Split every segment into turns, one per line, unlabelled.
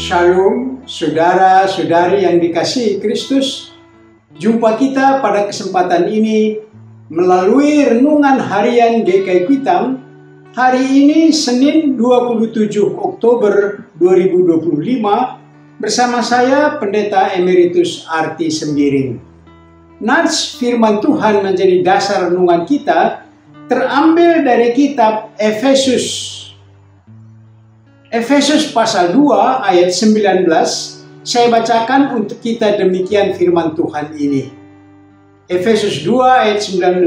Shalom, saudara-saudari yang dikasihi Kristus. Jumpa kita pada kesempatan ini melalui renungan harian GKI Kuitang. Hari ini Senin 27 Oktober 2025 bersama saya Pendeta Emeritus Arti Sembiring. Nats firman Tuhan menjadi dasar renungan kita terambil dari kitab Efesus pasal 2 ayat 19, saya bacakan untuk kita demikian firman Tuhan ini. Efesus 2 ayat 19,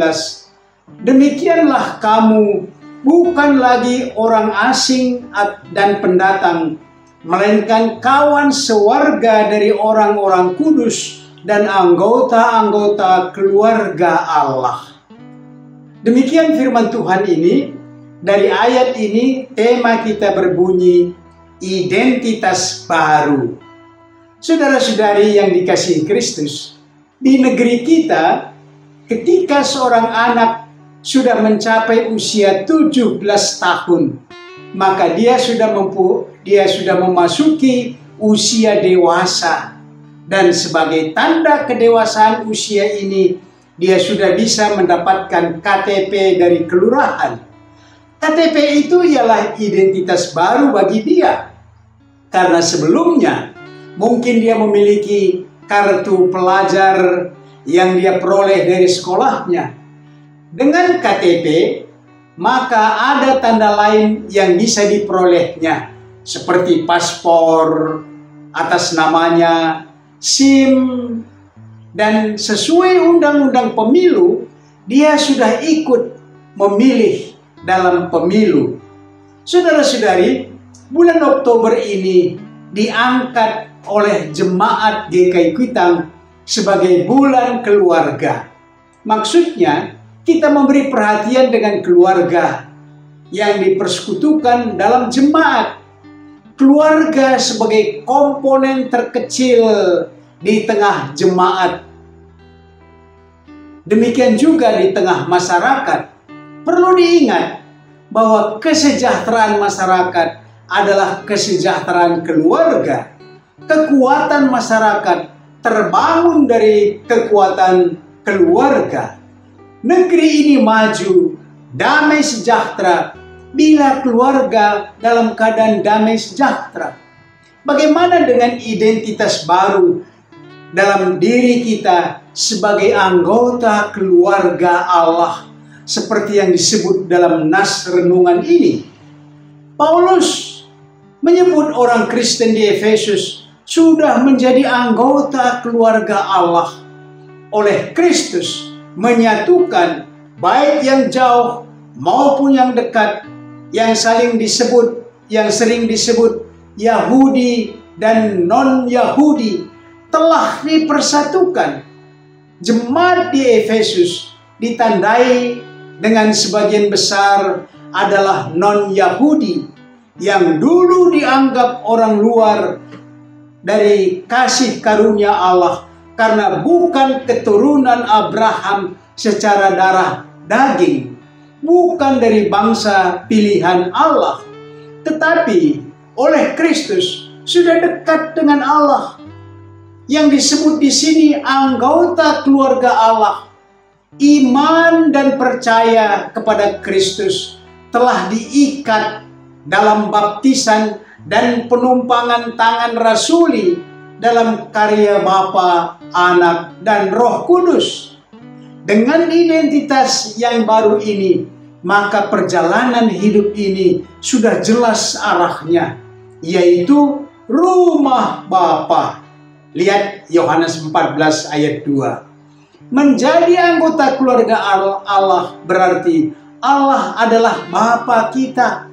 demikianlah kamu bukan lagi orang asing dan pendatang, melainkan kawan sewarga dari orang-orang kudus dan anggota-anggota keluarga Allah. Demikian firman Tuhan ini. Dari ayat ini, tema kita berbunyi, identitas baru. Saudara-saudari yang dikasihi Kristus, di negeri kita, ketika seorang anak sudah mencapai usia 17 tahun, maka dia sudah memasuki usia dewasa. Dan sebagai tanda kedewasaan usia ini, dia sudah bisa mendapatkan KTP dari kelurahan. KTP itu ialah identitas baru bagi dia. Karena sebelumnya mungkin dia memiliki kartu pelajar yang dia peroleh dari sekolahnya. Dengan KTP, maka ada tanda lain yang bisa diperolehnya, seperti paspor, atas namanya, SIM, dan sesuai undang-undang pemilu, dia sudah ikut memilih dalam pemilu. Saudara-saudari, bulan Oktober ini diangkat oleh jemaat GKI Kuitang sebagai bulan keluarga. Maksudnya, kita memberi perhatian dengan keluarga yang dipersekutukan dalam jemaat. Keluarga sebagai komponen terkecil di tengah jemaat. Demikian juga di tengah masyarakat. Perlu diingat bahwa kesejahteraan masyarakat adalah kesejahteraan keluarga. Kekuatan masyarakat terbangun dari kekuatan keluarga. Negeri ini maju, damai sejahtera, bila keluarga dalam keadaan damai sejahtera. Bagaimana dengan identitas baru dalam diri kita sebagai anggota keluarga Allah? Seperti yang disebut dalam nas renungan ini. Paulus menyebut orang Kristen di Efesus sudah menjadi anggota keluarga Allah. Oleh Kristus menyatukan baik yang jauh maupun yang dekat, yang sering disebut Yahudi dan non-Yahudi telah dipersatukan. Jemaat di Efesus ditandai dengan sebagian besar adalah non-Yahudi yang dulu dianggap orang luar dari kasih karunia Allah karena bukan keturunan Abraham secara darah daging, bukan dari bangsa pilihan Allah, tetapi oleh Kristus sudah dekat dengan Allah. Yang disebut di sini anggota keluarga Allah. Iman dan percaya kepada Kristus telah diikat dalam baptisan dan penumpangan tangan rasuli dalam karya Bapa, Anak, dan Roh Kudus. Dengan identitas yang baru ini, maka perjalanan hidup ini sudah jelas arahnya, yaitu rumah Bapa. Lihat Yohanes 14 ayat 2. Menjadi anggota keluarga Allah berarti Allah adalah Bapa kita.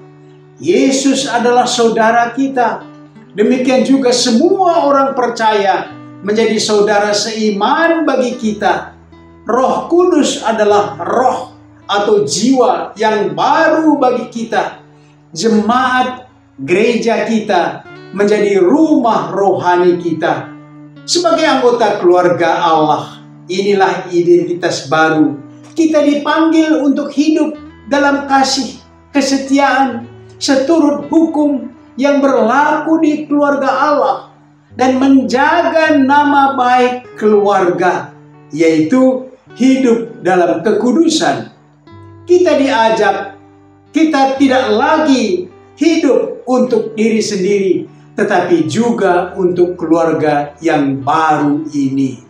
Yesus adalah saudara kita. Demikian juga semua orang percaya menjadi saudara seiman bagi kita. Roh Kudus adalah roh atau jiwa yang baru bagi kita. Jemaat gereja kita menjadi rumah rohani kita. Sebagai anggota keluarga Allah, inilah identitas baru. Kita dipanggil untuk hidup dalam kasih, kesetiaan, seturut hukum, yang berlaku di keluarga Allah dan menjaga nama baik keluarga, yaitu hidup dalam kekudusan. Kita diajak, kita tidak lagi hidup untuk diri sendiri, tetapi juga untuk keluarga yang baru ini.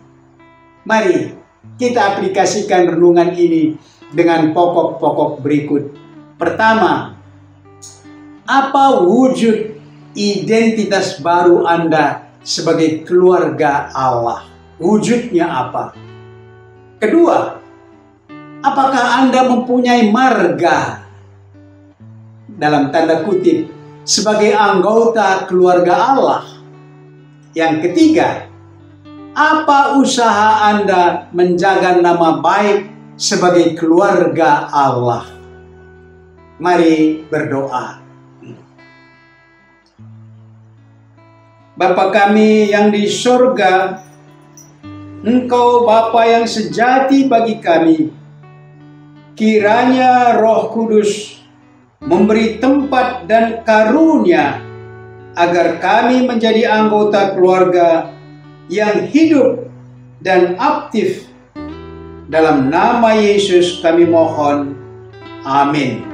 Mari kita aplikasikan renungan ini dengan pokok-pokok berikut. Pertama, apa wujud identitas baru Anda sebagai keluarga Allah? Wujudnya apa? Kedua, apakah Anda mempunyai marga, dalam tanda kutip, sebagai anggota keluarga Allah? Yang ketiga, apa usaha Anda menjaga nama baik sebagai keluarga Allah? Mari berdoa. Bapa kami yang di sorga, Engkau Bapa yang sejati bagi kami. Kiranya Roh Kudus memberi tempat dan karunia agar kami menjadi anggota keluarga yang hidup dan aktif. Dalam nama Yesus kami mohon. Amin.